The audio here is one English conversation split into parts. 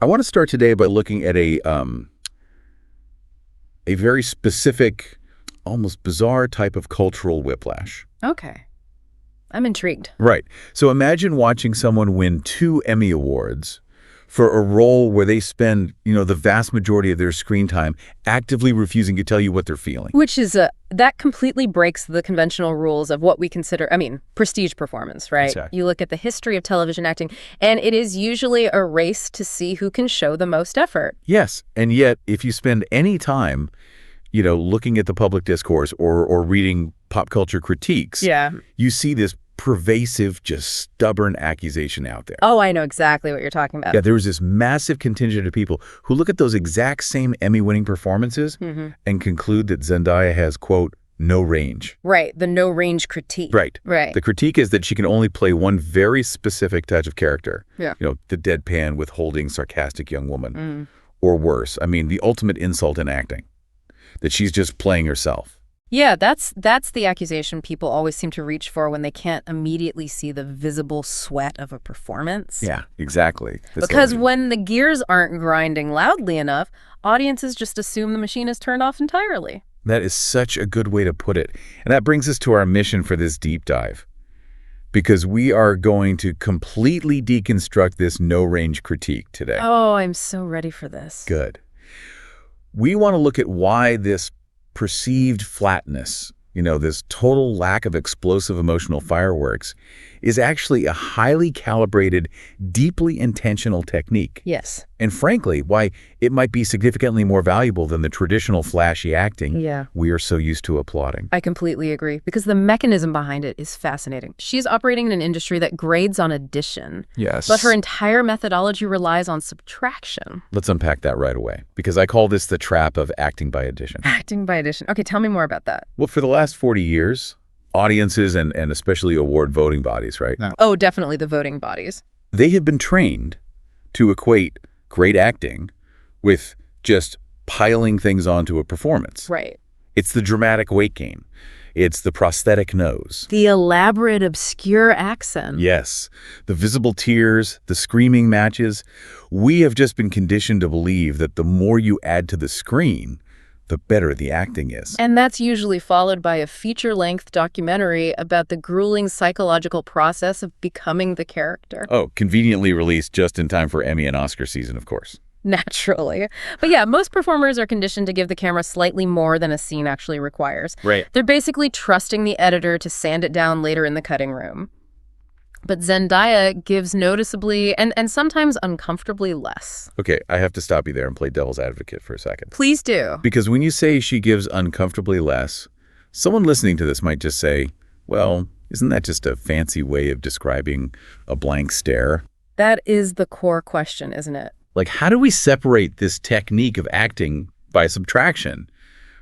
I want to start today by looking at a very specific, almost bizarre type of cultural whiplash. Okay. I'm intrigued. Right. So imagine watching someone win 2 Emmy Awards for a role where they spend, the vast majority of their screen time actively refusing to tell you what they're feeling. Which is that completely breaks the conventional rules of what we consider, prestige performance, right? Exactly. You look at the history of television acting, and it is usually a race to see who can show the most effort. Yes. And yet, if you spend any time, looking at the public discourse or reading pop culture critiques, you see this pervasive, just stubborn accusation out there. Oh, I know exactly what you're talking about. Yeah, there was this massive contingent of people who look at those exact same Emmy-winning performances and conclude that Zendaya has, quote, no range. Right, the no range critique. Right. Right. The critique is that she can only play one very specific type of character. Yeah. The deadpan, withholding, sarcastic young woman. Or worse, the ultimate insult in acting, that she's just playing herself. Yeah, that's the accusation people always seem to reach for when they can't immediately see the visible sweat of a performance. Yeah, exactly. Because when the gears aren't grinding loudly enough, audiences just assume the machine is turned off entirely. That is such a good way to put it. And that brings us to our mission for this deep dive. Because we are going to completely deconstruct this no-range critique today. Oh, I'm so ready for this. Good. We want to look at why this perceived flatness, this total lack of explosive emotional fireworks, is actually a highly calibrated, deeply intentional technique. Yes. And frankly, why it might be significantly more valuable than the traditional flashy acting we are so used to applauding. I completely agree, because the mechanism behind it is fascinating. She's operating in an industry that grades on addition. Yes. But her entire methodology relies on subtraction. Let's unpack that right away, because I call this the trap of acting by addition. Acting by addition. Okay, tell me more about that. Well, for the last 40 years, audiences and especially award voting bodies, right? No. Oh, definitely the voting bodies. They have been trained to equate great acting with just piling things onto a performance. Right. It's the dramatic weight gain. It's the prosthetic nose. The elaborate, obscure accent. Yes. The visible tears, the screaming matches. We have just been conditioned to believe that the more you add to the screen, the better the acting is. And that's usually followed by a feature-length documentary about the grueling psychological process of becoming the character. Oh, conveniently released just in time for Emmy and Oscar season, of course. Naturally. But yeah, most performers are conditioned to give the camera slightly more than a scene actually requires. Right. They're basically trusting the editor to sand it down later in the cutting room. But Zendaya gives noticeably and sometimes uncomfortably less. Okay, I have to stop you there and play devil's advocate for a second. Please do. Because when you say she gives uncomfortably less, someone listening to this might just say, well, isn't that just a fancy way of describing a blank stare? That is the core question, isn't it? Like, how do we separate this technique of acting by subtraction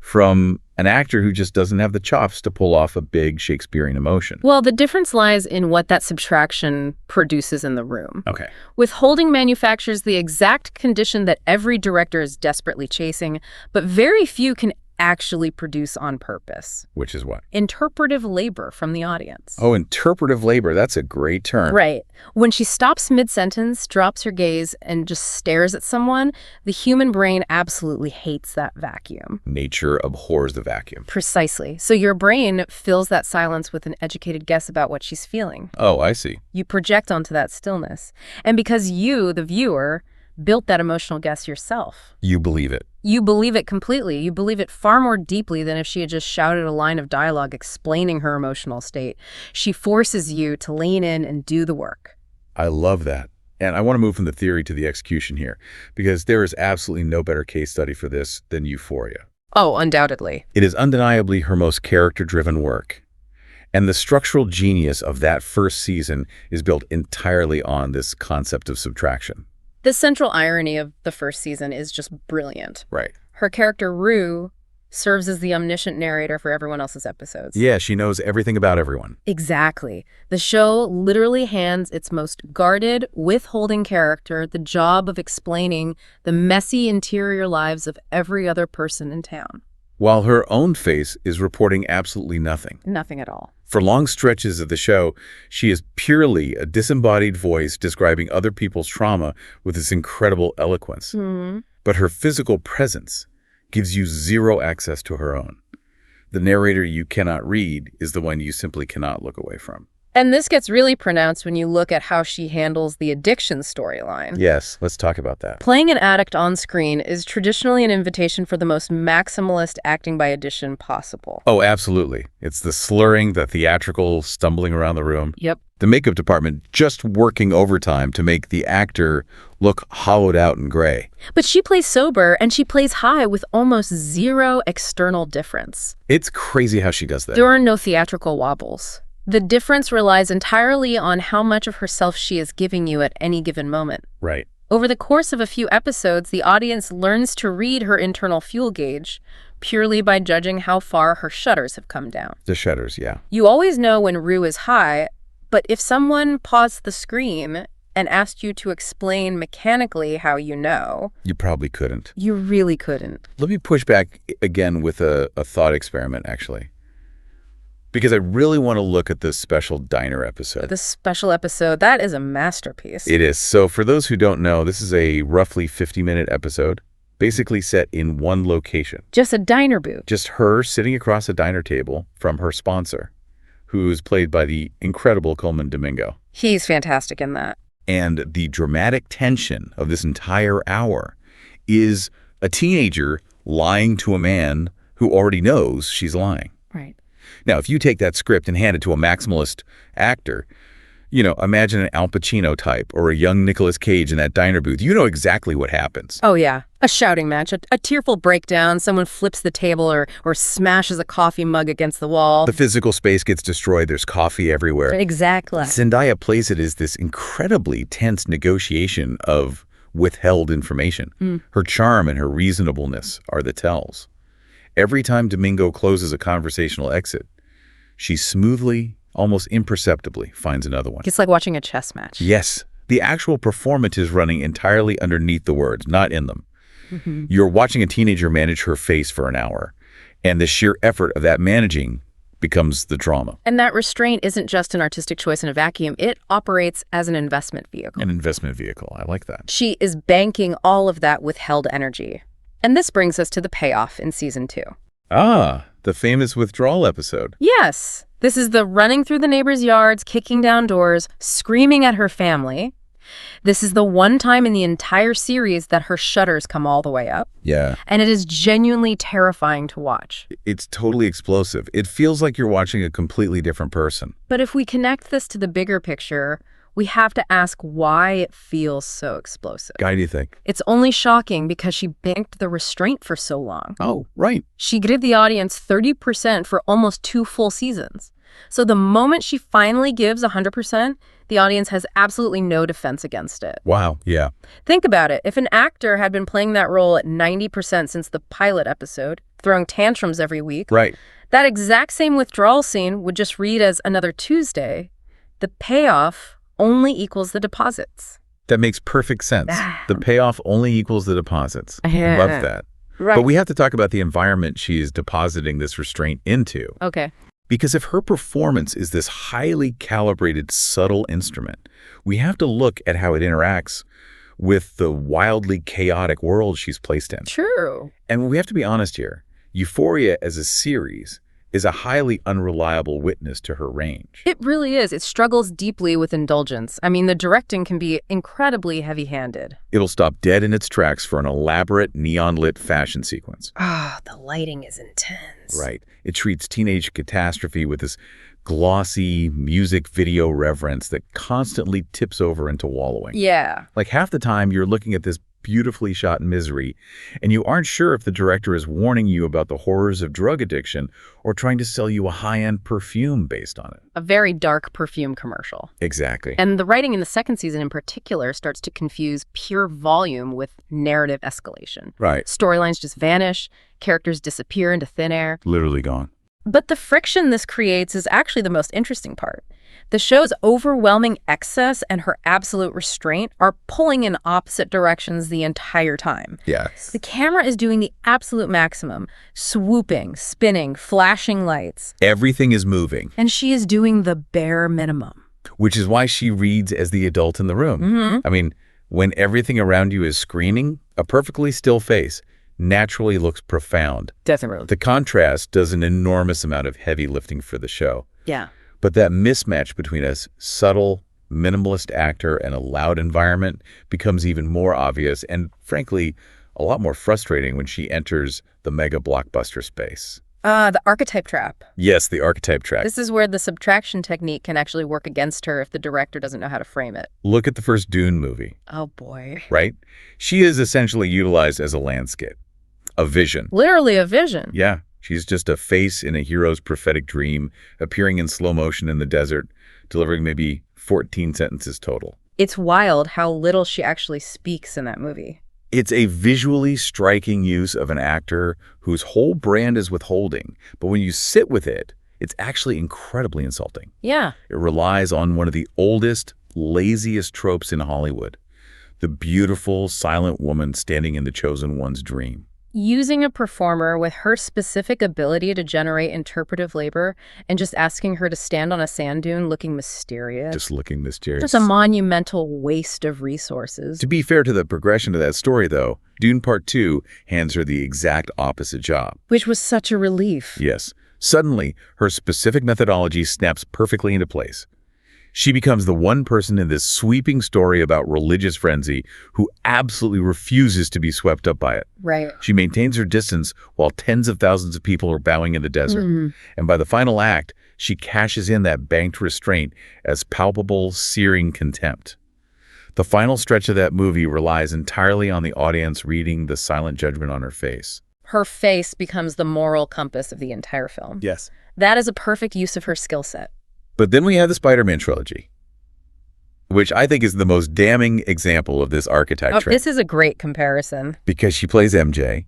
from an actor who just doesn't have the chops to pull off a big Shakespearean emotion? Well, the difference lies in what that subtraction produces in the room. Okay. Withholding manufactures the exact condition that every director is desperately chasing, but very few can actually produce on purpose. Which is what? Interpretive labor from the audience. Oh, interpretive labor. That's a great term. Right. When she stops mid-sentence, drops her gaze, and just stares at someone, the human brain absolutely hates that vacuum. Nature abhors the vacuum. Precisely. So your brain fills that silence with an educated guess about what she's feeling. Oh, I see. You project onto that stillness. And because you, the viewer, built that emotional guess yourself. You believe it. You believe it completely. You believe it far more deeply than if she had just shouted a line of dialogue explaining her emotional state. She forces you to lean in and do the work. I love that. And I want to move from the theory to the execution here, because there is absolutely no better case study for this than Euphoria. Oh, undoubtedly. It is undeniably her most character-driven work. And the structural genius of that first season is built entirely on this concept of subtraction. The central irony of the first season is just brilliant. Right. Her character, Rue, serves as the omniscient narrator for everyone else's episodes. Yeah, she knows everything about everyone. Exactly. The show literally hands its most guarded, withholding character the job of explaining the messy interior lives of every other person in town. while her own face is reporting absolutely nothing. Nothing at all. For long stretches of the show, she is purely a disembodied voice describing other people's trauma with this incredible eloquence. But her physical presence gives you zero access to her own. The narrator you cannot read is the one you simply cannot look away from. And this gets really pronounced when you look at how she handles the addiction storyline. Yes, let's talk about that. Playing an addict on screen is traditionally an invitation for the most maximalist acting by addition possible. Oh, absolutely. It's the slurring, the theatrical stumbling around the room. Yep. The makeup department just working overtime to make the actor look hollowed out and gray. But she plays sober and she plays high with almost zero external difference. It's crazy how she does that. There are no theatrical wobbles. The difference relies entirely on how much of herself she is giving you at any given moment. Right. Over the course of a few episodes, the audience learns to read her internal fuel gauge purely by judging how far her shudders have come down. The shudders, yeah. You always know when Rue is high, but if someone paused the scream and asked you to explain mechanically how you know, You probably couldn't. you really couldn't. Let me push back again with a thought experiment, actually. Because I really want to look at this special diner episode. This special episode, that is a masterpiece. It is. So for those who don't know, this is a roughly 50-minute episode, basically set in one location. Just a diner booth. Just her sitting across a diner table from her sponsor, who's played by the incredible Coleman Domingo. He's fantastic in that. And the dramatic tension of this entire hour is a teenager lying to a man who already knows she's lying. Right. Now, if you take that script and hand it to a maximalist actor, imagine an Al Pacino type or a young Nicolas Cage in that diner booth. You know exactly what happens. Oh, yeah. A shouting match, a tearful breakdown, someone flips the table or smashes a coffee mug against the wall. The physical space gets destroyed. There's coffee everywhere. Exactly. Zendaya plays it as this incredibly tense negotiation of withheld information. Her charm and her reasonableness are the tells. Every time Domingo closes a conversational exit, she smoothly, almost imperceptibly, finds another one. It's like watching a chess match. Yes. The actual performance is running entirely underneath the words, not in them. You're watching a teenager manage her face for an hour, and the sheer effort of that managing becomes the drama. And that restraint isn't just an artistic choice in a vacuum. It operates as an investment vehicle. An investment vehicle. I like that. She is banking all of that withheld energy. And this brings us to the payoff in season 2. Ah, the famous withdrawal episode. Yes. This is the running through the neighbors' yards, kicking down doors, screaming at her family. This is the one time in the entire series that her shudders come all the way up. Yeah. And it is genuinely terrifying to watch. It's totally explosive. It feels like you're watching a completely different person. But if we connect this to the bigger picture, we have to ask why it feels so explosive. Guy, do you think? It's only shocking because she banked the restraint for so long. Oh, right. She gave the audience 30% for almost 2 full seasons. So the moment she finally gives 100%, the audience has absolutely no defense against it. Wow, yeah. Think about it. If an actor had been playing that role at 90% since the pilot episode, throwing tantrums every week, Right. that exact same withdrawal scene would just read as another Tuesday. The payoff only equals the deposits. That makes perfect sense. The payoff only equals the deposits. Yeah. Love that. Right. But we have to talk about the environment she is depositing this restraint into. Okay. Because if her performance is this highly calibrated, subtle instrument, we have to look at how it interacts with the wildly chaotic world she's placed in. True. And we have to be honest here. Euphoria as a series is a highly unreliable witness to her range. It really is. It struggles deeply with indulgence. I mean, the directing can be incredibly heavy-handed. It'll stop dead in its tracks for an elaborate neon-lit fashion sequence. The lighting is intense. Right. It treats teenage catastrophe with this glossy music video reverence that constantly tips over into wallowing. Yeah. Like half the time you're looking at this beautifully shot misery, and you aren't sure if the director is warning you about the horrors of drug addiction or trying to sell you a high-end perfume based on it. A very dark perfume commercial. Exactly. And the writing in the second season in particular starts to confuse pure volume with narrative escalation. Right. Storylines just vanish, characters disappear into thin air. Literally gone. But the friction this creates is actually the most interesting part. The show's overwhelming excess and her absolute restraint are pulling in opposite directions the entire time. Yes. The camera is doing the absolute maximum, swooping, spinning, flashing lights. Everything is moving. And she is doing the bare minimum. Which is why she reads as the adult in the room. I mean, when everything around you is screaming, a perfectly still face naturally looks profound. Definitely. The contrast does an enormous amount of heavy lifting for the show. Yeah. But that mismatch between a subtle, minimalist actor and a loud environment becomes even more obvious and, frankly, a lot more frustrating when she enters the mega blockbuster space. The archetype trap. Yes, the archetype trap. This is where the subtraction technique can actually work against her if the director doesn't know how to frame it. Look at the first Dune movie. Oh, boy. Right? She is essentially utilized as a landscape, a vision. Literally a vision. Yeah. She's just a face in a hero's prophetic dream, appearing in slow motion in the desert, delivering maybe 14 sentences total. It's wild how little she actually speaks in that movie. It's a visually striking use of an actor whose whole brand is withholding, but when you sit with it, it's actually incredibly insulting. Yeah. It relies on one of the oldest, laziest tropes in Hollywood, the beautiful, silent woman standing in the chosen one's dream. Using a performer with her specific ability to generate interpretive labor and just asking her to stand on a sand dune looking mysterious. Just looking mysterious. Just a monumental waste of resources. To be fair to the progression of that story, though, Dune Part 2 hands her the exact opposite job. Which was such a relief. Yes. Suddenly, her specific methodology snaps perfectly into place. She becomes the one person in this sweeping story about religious frenzy who absolutely refuses to be swept up by it. Right. She maintains her distance while tens of thousands of people are bowing in the desert. And by the final act, she cashes in that banked restraint as palpable, searing contempt. The final stretch of that movie relies entirely on the audience reading the silent judgment on her face. Her face becomes the moral compass of the entire film. Yes. That is a perfect use of her skill set. But then we have the Spider-Man trilogy, which I think is the most damning example of this archetype trait. This is a great comparison. Because she plays MJ,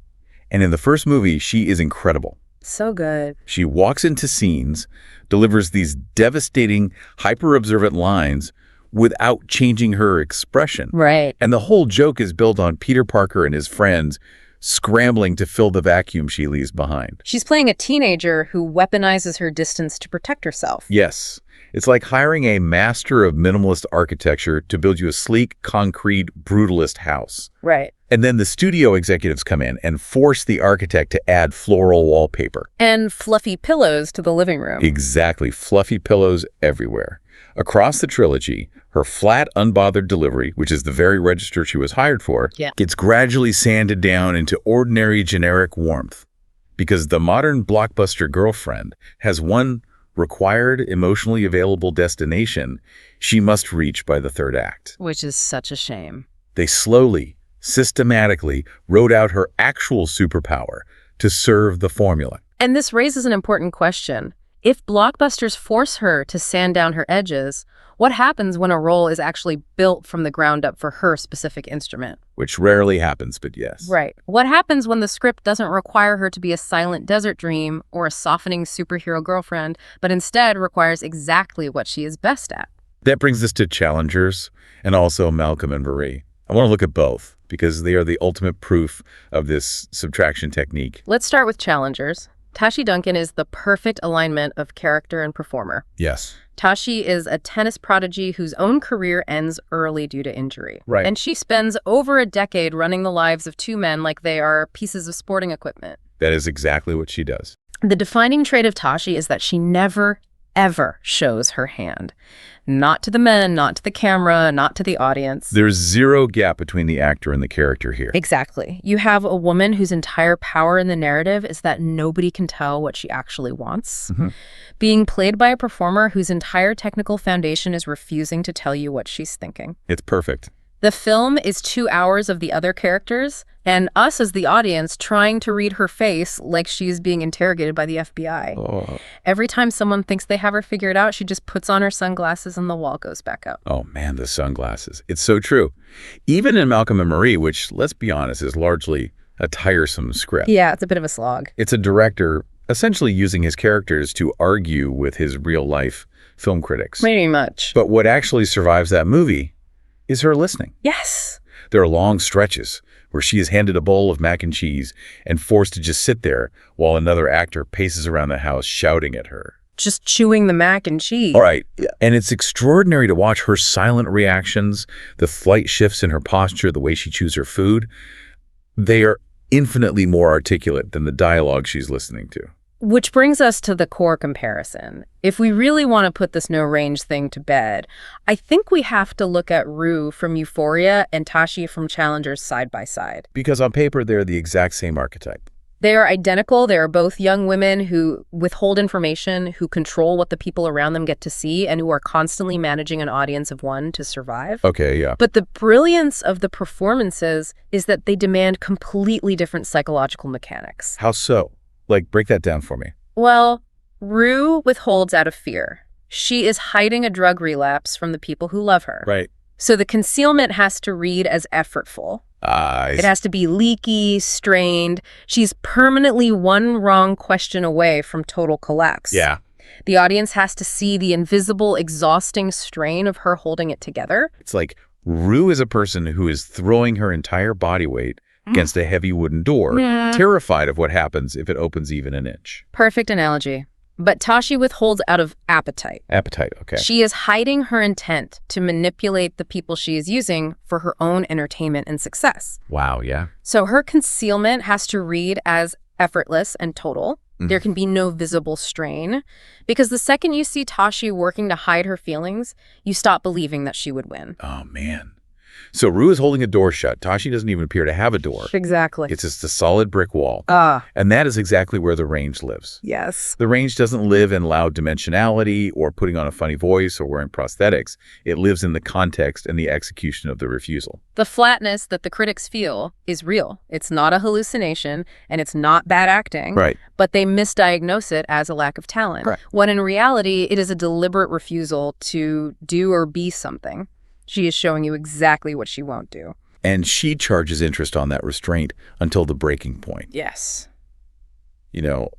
and in the first movie, she is incredible. So good. She walks into scenes, delivers these devastating, hyper-observant lines without changing her expression. Right. And the whole joke is built on Peter Parker and his friends scrambling to fill the vacuum she leaves behind. She's playing a teenager who weaponizes her distance to protect herself. Yes. It's like hiring a master of minimalist architecture to build you a sleek, concrete, brutalist house. Right. And then the studio executives come in and force the architect to add floral wallpaper. And fluffy pillows to the living room. Exactly. Fluffy pillows everywhere. Across the trilogy, her flat, unbothered delivery, which is the very register she was hired for, gets gradually sanded down into ordinary, generic warmth. Because the modern blockbuster girlfriend has one required, emotionally available destination she must reach by the third act. Which is such a shame. They slowly, systematically wrote out her actual superpower to serve the formula. And this raises an important question. If blockbusters force her to sand down her edges, what happens when a role is actually built from the ground up for her specific instrument? Which rarely happens, but yes. Right. What happens when the script doesn't require her to be a silent desert dream or a softening superhero girlfriend, but instead requires exactly what she is best at? That brings us to Challengers and also Malcolm and Marie. I want to look at both because they are the ultimate proof of this subtraction technique. Let's start with Challengers. Tashi Duncan is the perfect alignment of character and performer. Yes. Tashi is a tennis prodigy whose own career ends early due to injury. Right. And she spends over a decade running the lives of two men like they are pieces of sporting equipment. That is exactly what she does. The defining trait of Tashi is that she never, ever shows her hand. Not to the men, not to the camera, not to the audience. There's zero gap between the actor and the character here. Exactly. You have a woman whose entire power in the narrative is that nobody can tell what she actually wants, being played by a performer whose entire technical foundation is refusing to tell you what she's thinking. It's perfect. The film is 2 hours of the other characters and us as the audience trying to read her face like she's being interrogated by the FBI. Oh. Every time someone thinks they have her figured out, she just puts on her sunglasses and the wall goes back up. Oh man, the sunglasses. It's so true. Even in Malcolm and Marie, which, let's be honest, is largely a tiresome script. Yeah, it's a bit of a slog. It's a director essentially using his characters to argue with his real-life film critics. Pretty much. But what actually survives that movie is her listening. Yes. There are long stretches where she is handed a bowl of mac and cheese and forced to just sit there while another actor paces around the house shouting at her. Just chewing the mac and cheese. All right. Yeah. And it's extraordinary to watch her silent reactions, the slight shifts in her posture, the way she chews her food. They are infinitely more articulate than the dialogue she's listening to. Which brings us to the core comparison. If we really want to put this no-range thing to bed, I think we have to look at Rue from Euphoria and Tashi from Challengers side by side. Because on paper, they're the exact same archetype. They are identical. They are both young women who withhold information, who control what the people around them get to see, and who are constantly managing an audience of one to survive. Okay, yeah. But the brilliance of the performances is that they demand completely different psychological mechanics. How so? Like, break that down for me. Well, Rue withholds out of fear. She is hiding a drug relapse from the people who love her. Right. So the concealment has to read as effortful. It has to be leaky, strained. She's permanently one wrong question away from total collapse. Yeah. The audience has to see the invisible, exhausting strain of her holding it together. It's like Rue is a person who is throwing her entire body weight against a heavy wooden door, terrified of what happens if it opens even an inch. Perfect analogy. But Tashi withholds out of appetite. Appetite, okay. She is hiding her intent to manipulate the people she is using for her own entertainment and success. Wow, yeah. So her concealment has to read as effortless and total. There can be no visible strain. Because the second you see Tashi working to hide her feelings, you stop believing that she would win. Oh, man. So Rue is holding a door shut. Tashi doesn't even appear to have a door. Exactly. It's just a solid brick wall. Ah. And that is exactly where the range lives. Yes. The range doesn't live in loud dimensionality or putting on a funny voice or wearing prosthetics. It lives in the context and the execution of the refusal. The flatness that the critics feel is real. It's not a hallucination, and it's not bad acting. Right. But they misdiagnose it as a lack of talent. Correct. When in reality, it is a deliberate refusal to do or be something. She is showing you exactly what she won't do. And she charges interest on that restraint until the breaking point. Yes. You know,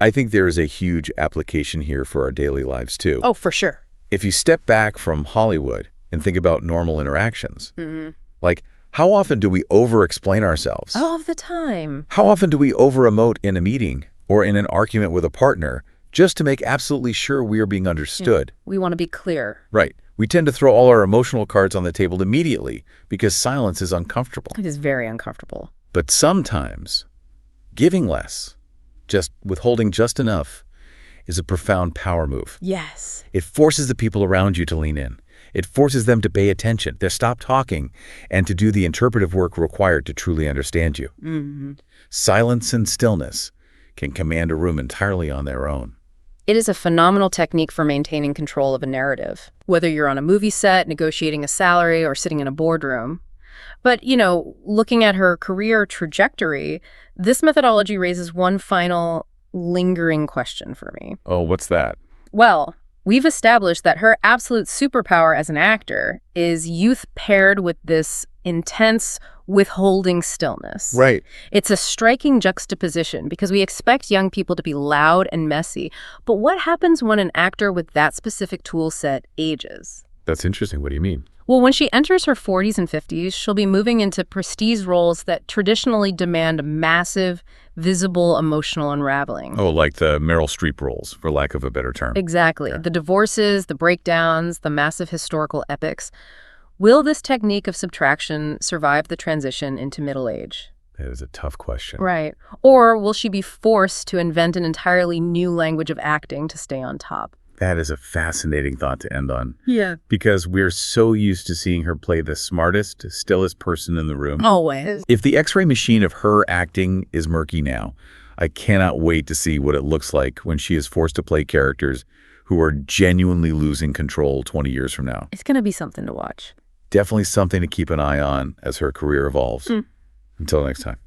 I think there is a huge application here for our daily lives, too. Oh, for sure. If you step back from Hollywood and think about normal interactions, like how often do we over-explain ourselves? All of the time. How often do we over-emote in a meeting or in an argument with a partner just to make absolutely sure we are being understood? We want to be clear. Right. We tend to throw all our emotional cards on the table immediately because silence is uncomfortable. It is very uncomfortable. But sometimes giving less, just withholding just enough, is a profound power move. Yes. It forces the people around you to lean in. It forces them to pay attention, to stop talking, and to do the interpretive work required to truly understand you. Silence and stillness can command a room entirely on their own. It is a phenomenal technique for maintaining control of a narrative, whether you're on a movie set, negotiating a salary, or sitting in a boardroom. But, you know, looking at her career trajectory, this methodology raises one final lingering question for me. Oh, what's that? Well, we've established that her absolute superpower as an actor is youth paired with this intense withholding stillness. Right. It's a striking juxtaposition because we expect young people to be loud and messy. But what happens when an actor with that specific tool set ages? That's interesting. What do you mean? Well, when she enters her 40s and 50s, she'll be moving into prestige roles that traditionally demand massive, visible emotional unraveling. Oh, like the Meryl Streep roles, for lack of a better term. Exactly. Yeah. The divorces, the breakdowns, the massive historical epics. Will this technique of subtraction survive the transition into middle age? That is a tough question. Right. Or will she be forced to invent an entirely new language of acting to stay on top? That is a fascinating thought to end on. Yeah. Because we're so used to seeing her play the smartest, stillest person in the room. Always. If the X-ray machine of her acting is murky now, I cannot wait to see what it looks like when she is forced to play characters who are genuinely losing control 20 years from now. It's going to be something to watch. Definitely something to keep an eye on as her career evolves. Until next time.